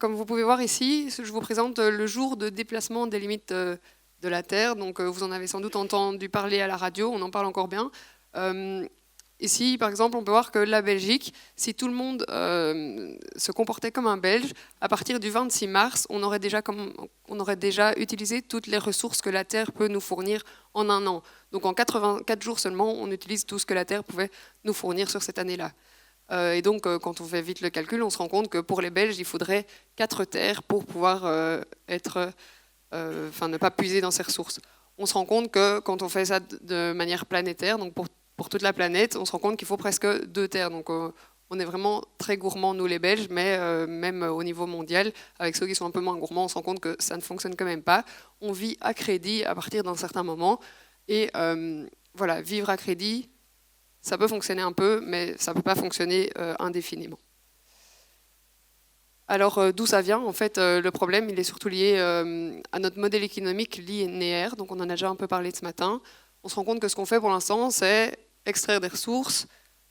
Comme vous pouvez voir ici, je vous présente le jour de déplacement des limites de la Terre. Donc, vous en avez sans doute entendu parler à la radio, on en parle encore bien. Ici, par exemple, on peut voir que la Belgique, si tout le monde se comportait comme un Belge, à partir du 26 mars, on aurait déjà utilisé toutes les ressources que la Terre peut nous fournir en un an. Donc en 84 jours seulement, on utilise tout ce que la Terre pouvait nous fournir sur cette année-là. Et donc, quand on fait vite le calcul, on se rend compte que pour les Belges, il faudrait 4 terres pour pouvoir ne pas puiser dans ces ressources. On se rend compte que quand on fait ça de manière planétaire, donc pour toute la planète, on se rend compte qu'il faut presque 2 terres. Donc, on est vraiment très gourmands, nous les Belges, mais même au niveau mondial, avec ceux qui sont un peu moins gourmands, on se rend compte que ça ne fonctionne quand même pas. On vit à crédit à partir d'un certain moment. Et voilà, vivre à crédit, ça peut fonctionner un peu, mais ça ne peut pas fonctionner indéfiniment. Alors, d'où ça vient? En fait, le problème, il est surtout lié à notre modèle économique linéaire. Donc, on en a déjà un peu parlé ce matin. On se rend compte que ce qu'on fait pour l'instant, c'est extraire des ressources,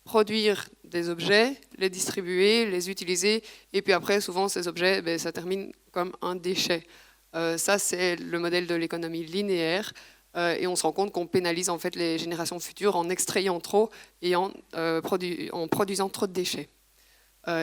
produire des objets, les distribuer, les utiliser, et puis après, souvent, ces objets, ça termine comme un déchet. Ça, c'est le modèle de l'économie linéaire. Et on se rend compte qu'on pénalise en fait les générations futures en extrayant trop et en produisant trop de déchets.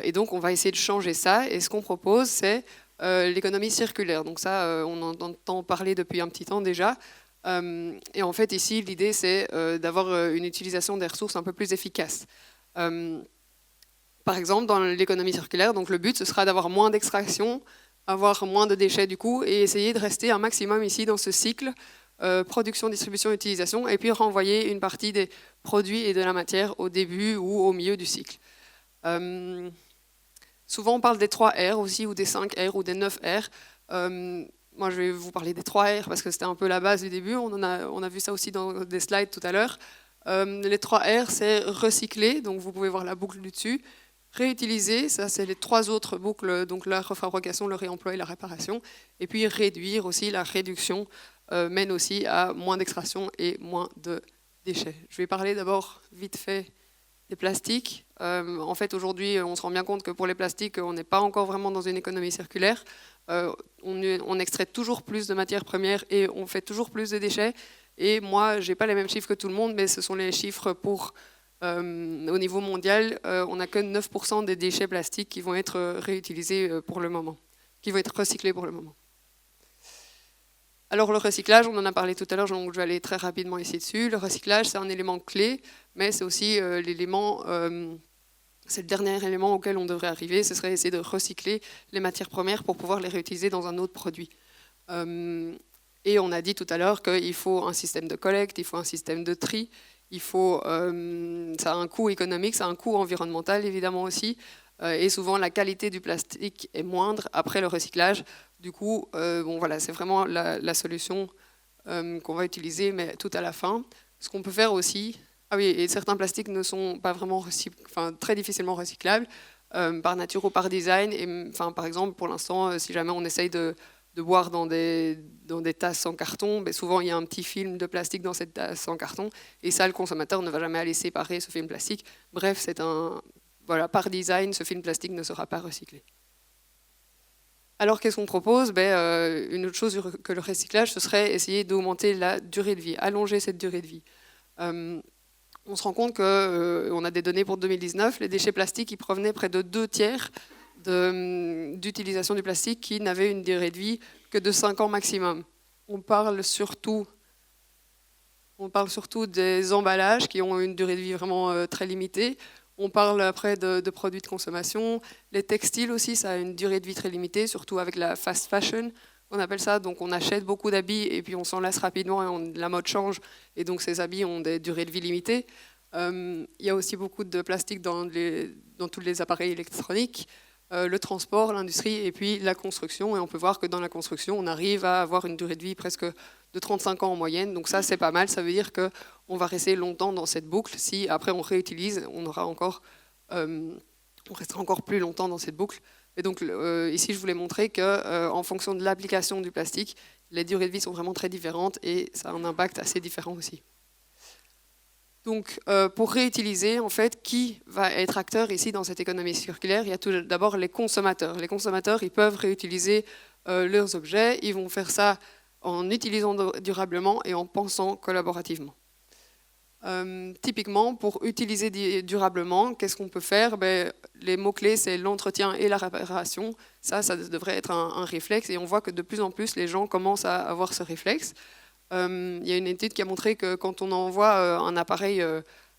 Et donc on va essayer de changer ça, et ce qu'on propose, c'est l'économie circulaire. Donc ça, on en entend parler depuis un petit temps déjà. Et en fait ici, l'idée c'est d'avoir une utilisation des ressources un peu plus efficace. Par exemple, dans l'économie circulaire, donc le but ce sera d'avoir moins d'extraction, avoir moins de déchets du coup, et essayer de rester un maximum ici dans ce cycle production, distribution, utilisation, et puis renvoyer une partie des produits et de la matière au début ou au milieu du cycle. Souvent on parle des 3 R aussi, ou des 5 R, ou des 9 R. Moi je vais vous parler des 3 R parce que c'était un peu la base du début, on a vu ça aussi dans des slides tout à l'heure. Les 3 R, c'est recycler, donc vous pouvez voir la boucle du dessus. Réutiliser, ça c'est les 3 autres boucles, donc la refabrication, le réemploi et la réparation. Et puis réduire aussi, la réduction mène aussi à moins d'extraction et moins de déchets. Je vais parler d'abord vite fait des plastiques. En fait aujourd'hui on se rend bien compte que pour les plastiques on n'est pas encore vraiment dans une économie circulaire. On extrait toujours plus de matières premières et on fait toujours plus de déchets. Et moi je n'ai pas les mêmes chiffres que tout le monde, mais ce sont les chiffres pour au niveau mondial. On n'a que 9% des déchets plastiques qui vont être réutilisés pour le moment, qui vont être recyclés pour le moment. Alors le recyclage, on en a parlé tout à l'heure, donc je vais aller très rapidement ici dessus. Le recyclage, c'est un élément clé, mais c'est aussi l'élément, c'est le dernier élément auquel on devrait arriver, ce serait essayer de recycler les matières premières pour pouvoir les réutiliser dans un autre produit. Et on a dit tout à l'heure qu'il faut un système de collecte, il faut un système de tri, ça a un coût économique, ça a un coût environnemental évidemment aussi, et souvent la qualité du plastique est moindre après le recyclage. Du coup, voilà, c'est vraiment la solution qu'on va utiliser, mais tout à la fin. Ce qu'on peut faire aussi, ah oui, et certains plastiques ne sont pas vraiment très difficilement recyclables, par nature ou par design. Et, par exemple, pour l'instant, si jamais on essaye de boire dans des tasses en carton, souvent il y a un petit film de plastique dans cette tasse en carton, et ça, le consommateur ne va jamais aller séparer ce film plastique. Bref, voilà, par design, ce film plastique ne sera pas recyclé. Alors qu'est-ce qu'on propose? Une autre chose que le recyclage, ce serait essayer d'augmenter la durée de vie, allonger cette durée de vie. On se rend compte qu'on a des données pour 2019, les déchets plastiques ils provenaient près de 2 tiers d'utilisation du plastique qui n'avaient une durée de vie que de 5 ans maximum. On parle surtout des emballages qui ont une durée de vie vraiment très limitée. On parle après de produits de consommation. Les textiles aussi, ça a une durée de vie très limitée, surtout avec la fast fashion, on appelle ça. Donc on achète beaucoup d'habits et puis on s'en lasse rapidement et la mode change. Et donc ces habits ont des durées de vie limitées. Il y a aussi beaucoup de plastique dans tous les appareils électroniques, le transport, l'industrie et puis la construction. Et on peut voir que dans la construction, on arrive à avoir une durée de vie presque de 35 ans en moyenne. Donc ça, c'est pas mal. Ça veut dire qu'on va rester longtemps dans cette boucle. Si après on réutilise, on restera encore plus longtemps dans cette boucle. Et donc ici, je voulais montrer qu'en fonction de l'application du plastique, les durées de vie sont vraiment très différentes et ça a un impact assez différent aussi. Donc, pour réutiliser, en fait, qui va être acteur ici dans cette économie circulaire? Il y a tout d'abord les consommateurs. Les consommateurs, ils peuvent réutiliser leurs objets. Ils vont faire ça en utilisant durablement et en pensant collaborativement. Typiquement, pour utiliser durablement, qu'est-ce qu'on peut faire? Les mots-clés, c'est l'entretien et la réparation. Ça devrait être un réflexe. Et on voit que de plus en plus, les gens commencent à avoir ce réflexe. Il y a une étude qui a montré que quand on envoie un appareil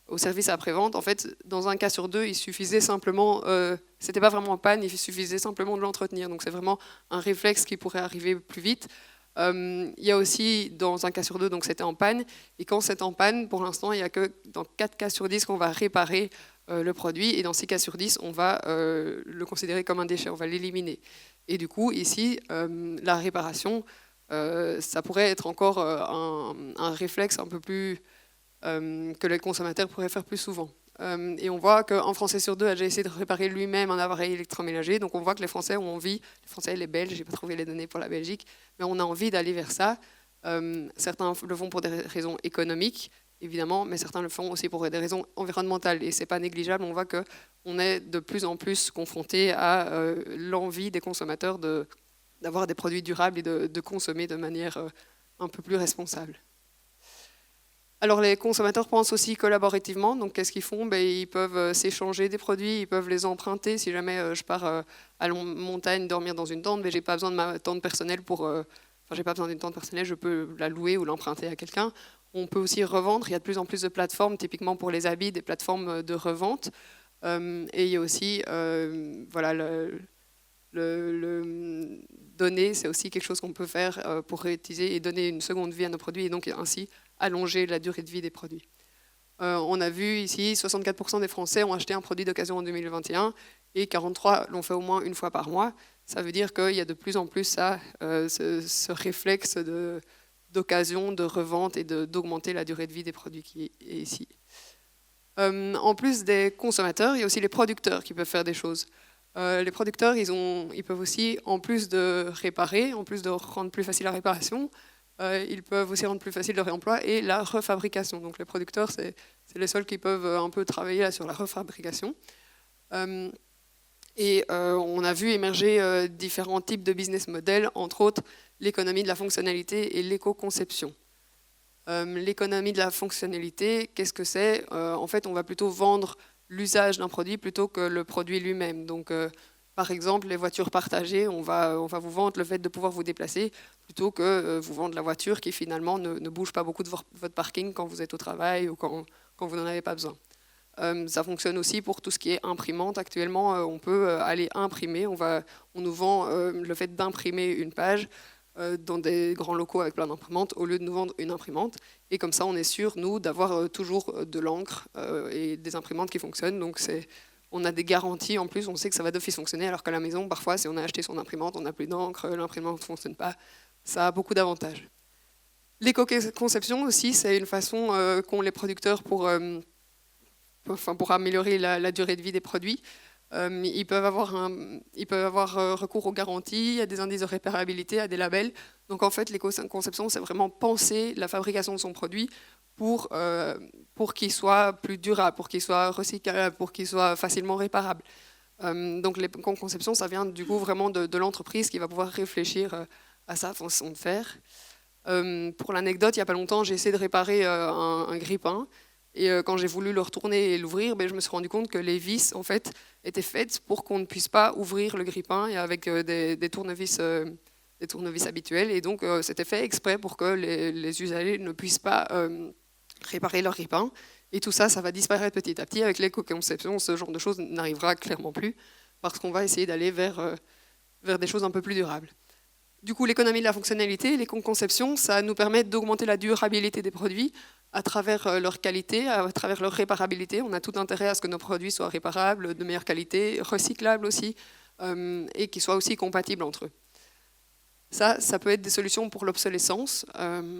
au service après-vente, en fait, dans un cas sur deux, il suffisait simplement, c'était pas vraiment en panne, il suffisait simplement de l'entretenir. Donc c'est vraiment un réflexe qui pourrait arriver plus vite. Il y a aussi, dans un cas sur deux, donc c'était en panne. Et quand c'est en panne, pour l'instant, il n'y a que dans 4 cas sur 10 qu'on va réparer le produit. Et dans 6 cas sur 10, on va le considérer comme un déchet, on va l'éliminer. Et du coup, ici, la réparation, ça pourrait être encore un réflexe un peu plus que les consommateurs pourraient faire plus souvent. Et on voit qu'un Français sur deux a déjà essayé de réparer lui-même un appareil électroménager. Donc on voit que les Français ont envie, les Français et les Belges, j'ai pas trouvé les données pour la Belgique, mais on a envie d'aller vers ça. Certains le font pour des raisons économiques, évidemment, mais certains le font aussi pour des raisons environnementales. Et c'est pas négligeable, on voit qu'on est de plus en plus confronté à l'envie des consommateurs d'avoir des produits durables et de consommer de manière un peu plus responsable. Alors les consommateurs pensent aussi collaborativement, donc qu'est-ce qu'ils font? Ils peuvent s'échanger des produits, ils peuvent les emprunter. Si jamais je pars à la montagne dormir dans une tente, j'ai pas besoin de ma tente personnelle j'ai pas besoin d'une tente personnelle, je peux la louer ou l'emprunter à quelqu'un. On peut aussi revendre, il y a de plus en plus de plateformes, typiquement pour les habits, des plateformes de revente. Et il y a aussi, voilà, le donner, c'est aussi quelque chose qu'on peut faire pour réutiliser et donner une seconde vie à nos produits et donc ainsi allonger la durée de vie des produits. On a vu ici, 64% des Français ont acheté un produit d'occasion en 2021 et 43% l'ont fait au moins une fois par mois. Ça veut dire qu'il y a de plus en plus ce réflexe d'occasion, de revente et d'augmenter la durée de vie des produits qui est ici. En plus des consommateurs, il y a aussi les producteurs qui peuvent faire des choses. Les producteurs, ils peuvent aussi, en plus de réparer, en plus de rendre plus facile la réparation, ils peuvent aussi rendre plus facile le réemploi et la refabrication. Donc les producteurs, c'est les seuls qui peuvent un peu travailler là, sur la refabrication. On a vu émerger différents types de business models, entre autres l'économie de la fonctionnalité et l'éco-conception. L'économie de la fonctionnalité, qu'est-ce que c'est? En fait, on va plutôt vendre l'usage d'un produit plutôt que le produit lui-même. Donc, par exemple, les voitures partagées, on va vous vendre le fait de pouvoir vous déplacer plutôt que vous vendre la voiture qui finalement ne bouge pas beaucoup de votre parking quand vous êtes au travail ou quand vous n'en avez pas besoin. Ça fonctionne aussi pour tout ce qui est imprimante. Actuellement, on peut aller imprimer. On nous vend le fait d'imprimer une page dans des grands locaux avec plein d'imprimantes au lieu de nous vendre une imprimante. Et comme ça, on est sûr, nous, d'avoir toujours de l'encre et des imprimantes qui fonctionnent. Donc, on a des garanties en plus, on sait que ça va d'office fonctionner, alors qu'à la maison, parfois, si on a acheté son imprimante, on n'a plus d'encre, l'imprimante ne fonctionne pas. Ça a beaucoup d'avantages. L'éco-conception aussi, c'est une façon qu'ont les producteurs pour améliorer la durée de vie des produits. Ils peuvent avoir recours aux garanties, à des indices de réparabilité, à des labels. Donc en fait, l'éco-conception, c'est vraiment penser la fabrication de son produit pour qu'il soit plus durable, pour qu'il soit recyclable, pour qu'il soit facilement réparable. Donc l'éco-conception, ça vient du coup vraiment de l'entreprise qui va pouvoir réfléchir à sa façon de faire. Pour l'anecdote, il n'y a pas longtemps, j'ai essayé de réparer un grille-pain. Et quand j'ai voulu le retourner et l'ouvrir, je me suis rendu compte que les vis en fait, étaient faites pour qu'on ne puisse pas ouvrir le grille-pain et avec des tournevis habituels. Et donc, c'était fait exprès pour que les usagers ne puissent pas réparer leur grille-pain. Et tout ça, ça va disparaître petit à petit. Avec l'éco-conception, ce genre de choses n'arrivera clairement plus parce qu'on va essayer d'aller vers des choses un peu plus durables. Du coup, l'économie de la fonctionnalité, l'éco-conception, ça nous permet d'augmenter la durabilité des produits à travers leur qualité, à travers leur réparabilité. On a tout intérêt à ce que nos produits soient réparables, de meilleure qualité, recyclables aussi, et qu'ils soient aussi compatibles entre eux. Ça peut être des solutions pour l'obsolescence.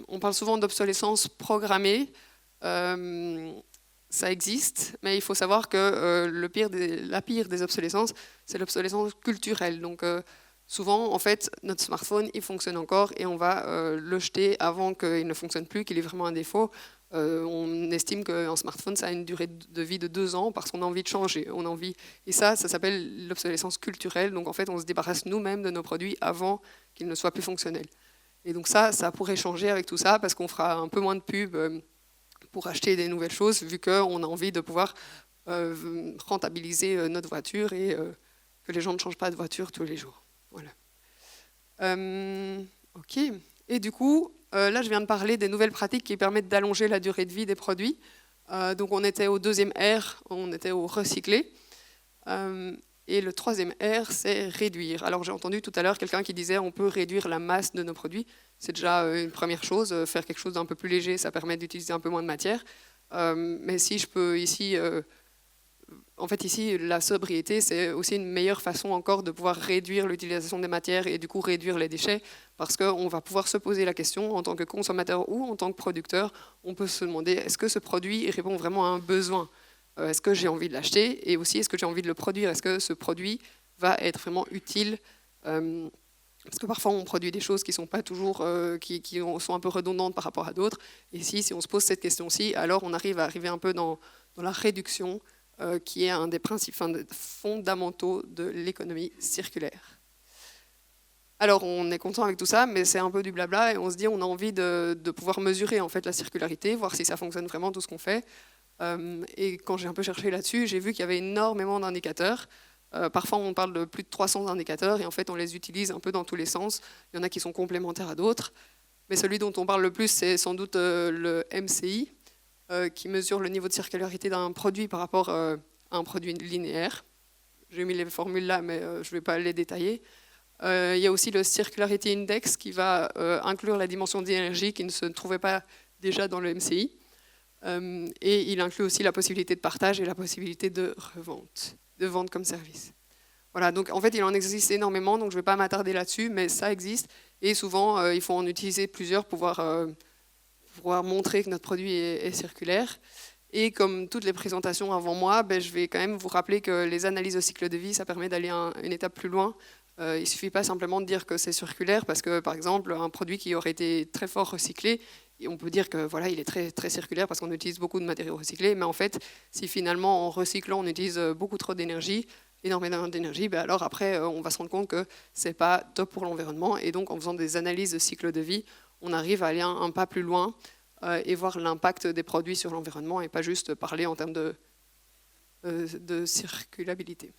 On parle souvent d'obsolescence programmée. Ça existe, mais il faut savoir que la pire des obsolescences, c'est l'obsolescence culturelle. Donc, souvent, en fait, notre smartphone, il fonctionne encore et on va le jeter avant qu'il ne fonctionne plus, qu'il ait vraiment un défaut. On estime qu'un smartphone, ça a une durée de vie de 2 ans parce qu'on a envie de changer. Et ça s'appelle l'obsolescence culturelle. Donc, en fait, on se débarrasse nous-mêmes de nos produits avant qu'ils ne soient plus fonctionnels. Et donc ça pourrait changer avec tout ça parce qu'on fera un peu moins de pub pour acheter des nouvelles choses vu qu'on a envie de pouvoir rentabiliser notre voiture et que les gens ne changent pas de voiture tous les jours. Voilà. Ok. Et du coup, là, je viens de parler des nouvelles pratiques qui permettent d'allonger la durée de vie des produits. Donc, on était au 2e R, on était au recycler. Et le 3e R, c'est réduire. Alors, j'ai entendu tout à l'heure quelqu'un qui disait on peut réduire la masse de nos produits. C'est déjà une première chose. Faire quelque chose d'un peu plus léger, ça permet d'utiliser un peu moins de matière. Mais si je peux ici... En fait, ici, la sobriété, c'est aussi une meilleure façon encore de pouvoir réduire l'utilisation des matières et du coup réduire les déchets, parce qu'on va pouvoir se poser la question en tant que consommateur ou en tant que producteur, on peut se demander est-ce que ce produit répond vraiment à un besoin ? Est-ce que j'ai envie de l'acheter ? Et aussi, est-ce que j'ai envie de le produire ? Est-ce que ce produit va être vraiment utile ? Parce que parfois, on produit des choses qui sont pas toujours, qui sont un peu redondantes par rapport à d'autres. Et si on se pose cette question-ci, alors on arrive un peu dans la réduction, qui est un des principes fondamentaux de l'économie circulaire. Alors, on est content avec tout ça, mais c'est un peu du blabla, et on se dit on a envie de pouvoir mesurer en fait la circularité, voir si ça fonctionne vraiment tout ce qu'on fait. Et quand j'ai un peu cherché là-dessus, j'ai vu qu'il y avait énormément d'indicateurs. Parfois, on parle de plus de 300 indicateurs, et en fait, on les utilise un peu dans tous les sens. Il y en a qui sont complémentaires à d'autres. Mais celui dont on parle le plus, c'est sans doute le MCI, qui mesure le niveau de circularité d'un produit par rapport à un produit linéaire. J'ai mis les formules là, mais je ne vais pas les détailler. Il y a aussi le Circularity Index qui va inclure la dimension d'énergie qui ne se trouvait pas déjà dans le MCI. Et il inclut aussi la possibilité de partage et la possibilité de revente, de vente comme service. Voilà, donc en fait, il en existe énormément, donc je ne vais pas m'attarder là-dessus, mais ça existe. Et souvent, il faut en utiliser plusieurs pour pouvoir montrer que notre produit est circulaire. Et comme toutes les présentations avant moi, je vais quand même vous rappeler que les analyses de cycle de vie, ça permet d'aller une étape plus loin. Il ne suffit pas simplement de dire que c'est circulaire, parce que par exemple, un produit qui aurait été très fort recyclé, on peut dire que voilà, il est très, très circulaire parce qu'on utilise beaucoup de matériaux recyclés, mais en fait, si finalement en recyclant on utilise beaucoup trop d'énergie, énormément d'énergie, alors après on va se rendre compte que c'est pas top pour l'environnement, et donc en faisant des analyses de cycle de vie, on arrive à aller un pas plus loin et voir l'impact des produits sur l'environnement et pas juste parler en termes de circulabilité.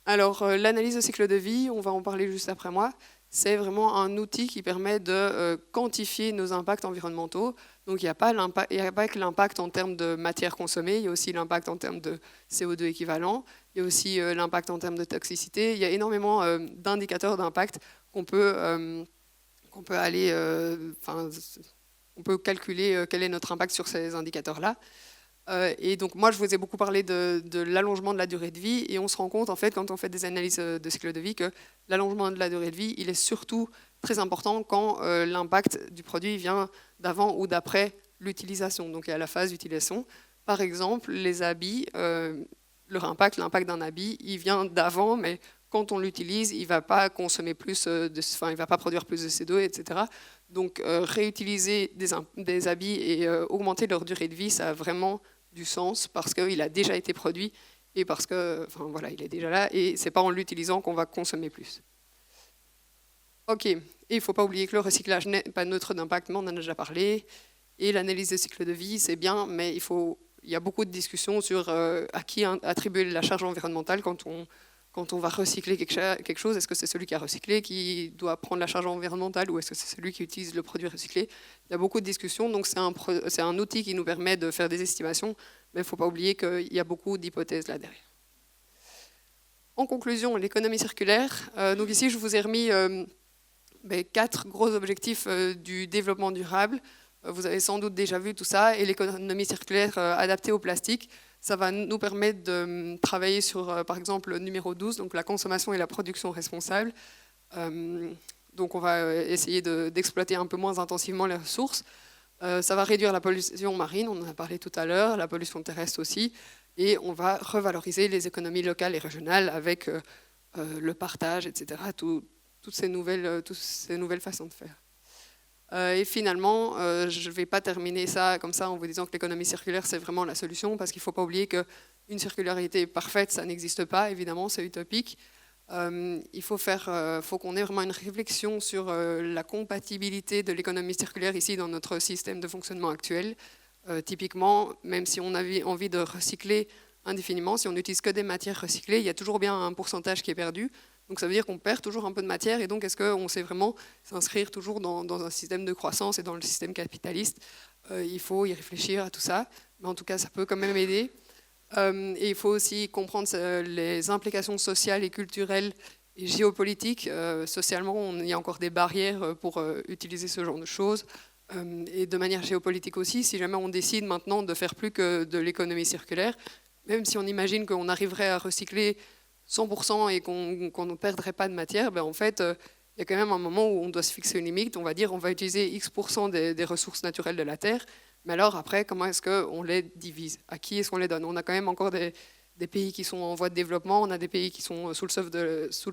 Alors, l'analyse de cycle de vie, on va en parler juste après moi, c'est vraiment un outil qui permet de quantifier nos impacts environnementaux. Donc, il n'y a pas que l'impact en termes de matière consommée, il y a aussi l'impact en termes de CO2 équivalent, il y a aussi l'impact en termes de toxicité. Il y a énormément d'indicateurs d'impact qu'on peut aller, on peut calculer quel est notre impact sur ces indicateurs-là. Et donc moi, je vous ai beaucoup parlé de l'allongement de la durée de vie, et on se rend compte, en fait, quand on fait des analyses de cycle de vie, que l'allongement de la durée de vie, il est surtout très important quand l'impact du produit vient d'avant ou d'après l'utilisation, donc à la phase d'utilisation. Par exemple, les habits, l'impact d'un habit, il vient d'avant, mais quand on l'utilise, il ne va pas consommer plus, il ne va pas produire plus de CO2, etc. Donc réutiliser des habits et augmenter leur durée de vie, ça a vraiment du sens parce qu'il a déjà été produit et parce que, voilà, il est déjà là, et c'est pas en l'utilisant qu'on va consommer plus. Ok, et il ne faut pas oublier que le recyclage n'est pas neutre d'impact, mais on en a déjà parlé. Et l'analyse de cycle de vie, c'est bien, mais il y a beaucoup de discussions sur à qui attribuer la charge environnementale quand on va recycler quelque chose. Est-ce que c'est celui qui a recyclé qui doit prendre la charge environnementale, ou est-ce que c'est celui qui utilise le produit recyclé? Il y a beaucoup de discussions, donc c'est un outil qui nous permet de faire des estimations, mais il ne faut pas oublier qu'il y a beaucoup d'hypothèses là derrière. En conclusion, l'économie circulaire. Donc ici, je vous ai remis 4 gros objectifs du développement durable. Vous avez sans doute déjà vu tout ça, et l'économie circulaire adaptée au plastique. Ça va nous permettre de travailler sur, par exemple, le numéro 12, donc la consommation et la production responsable. Donc on va essayer d'exploiter un peu moins intensivement les ressources. Ça va réduire la pollution marine, on en a parlé tout à l'heure, la pollution terrestre aussi, et on va revaloriser les économies locales et régionales avec le partage, etc. Toutes ces nouvelles façons de faire. Et finalement, je ne vais pas terminer ça comme ça en vous disant que l'économie circulaire, c'est vraiment la solution, parce qu'il ne faut pas oublier qu'une circularité parfaite, ça n'existe pas, évidemment, c'est utopique. Il faut qu'on ait vraiment une réflexion sur la compatibilité de l'économie circulaire ici dans notre système de fonctionnement actuel. Typiquement, même si on avait envie de recycler indéfiniment, si on n'utilise que des matières recyclées, il y a toujours bien un pourcentage qui est perdu. Donc ça veut dire qu'on perd toujours un peu de matière, et donc est-ce qu'on sait vraiment s'inscrire toujours dans un système de croissance et dans le système capitaliste? Il faut y réfléchir à tout ça, mais en tout cas ça peut quand même aider. Et il faut aussi comprendre les implications sociales et culturelles et géopolitiques. Socialement, il y a encore des barrières pour utiliser ce genre de choses. Et de manière géopolitique aussi, si jamais on décide maintenant de faire plus que de l'économie circulaire, même si on imagine qu'on arriverait à recycler 100% et qu'on ne perdrait pas de matière, ben en fait, il y a quand même un moment où on doit se fixer une limite. On va dire on va utiliser X% des ressources naturelles de la Terre. Mais alors après, comment est-ce qu'on les divise? À qui est-ce qu'on les donne? On a quand même encore des pays qui sont en voie de développement, on a des pays qui sont sous le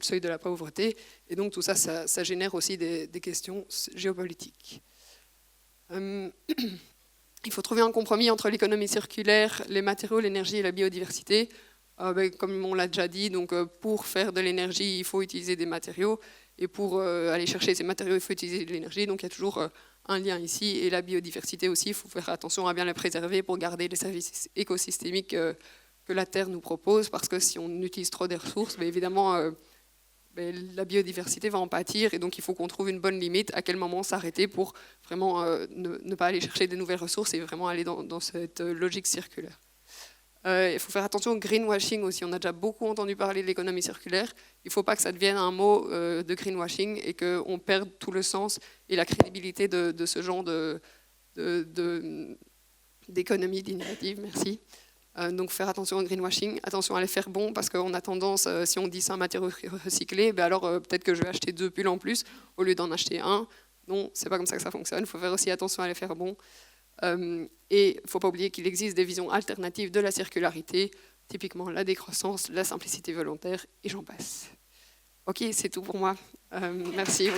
seuil de la pauvreté, et donc tout ça, ça génère aussi des questions géopolitiques. Il faut trouver un compromis entre l'économie circulaire, les matériaux, l'énergie et la biodiversité. Comme on l'a déjà dit, donc, pour faire de l'énergie, il faut utiliser des matériaux, et pour aller chercher ces matériaux, il faut utiliser de l'énergie, donc il y a toujours un lien ici, et la biodiversité aussi, il faut faire attention à bien la préserver pour garder les services écosystémiques que la Terre nous propose, parce que si on utilise trop des ressources, évidemment, la biodiversité va en pâtir, et donc il faut qu'on trouve une bonne limite, à quel moment s'arrêter pour vraiment ne pas aller chercher de nouvelles ressources et vraiment aller dans cette logique circulaire. Il faut faire attention au greenwashing aussi. On a déjà beaucoup entendu parler de l'économie circulaire. Il ne faut pas que ça devienne un mot de greenwashing et qu'on perde tout le sens et la crédibilité de ce genre d'économie d'initiative. Merci. Donc faire attention au greenwashing, attention à les faire bons, parce qu'on a tendance, si on dit c'est un matériau recyclé, alors peut-être que je vais acheter 2 pulls en plus au lieu d'en acheter un. Non, c'est pas comme ça que ça fonctionne. Il faut faire aussi attention à les faire bons. Et il ne faut pas oublier qu'il existe des visions alternatives de la circularité, typiquement la décroissance, la simplicité volontaire, et j'en passe. Ok, c'est tout pour moi. Merci.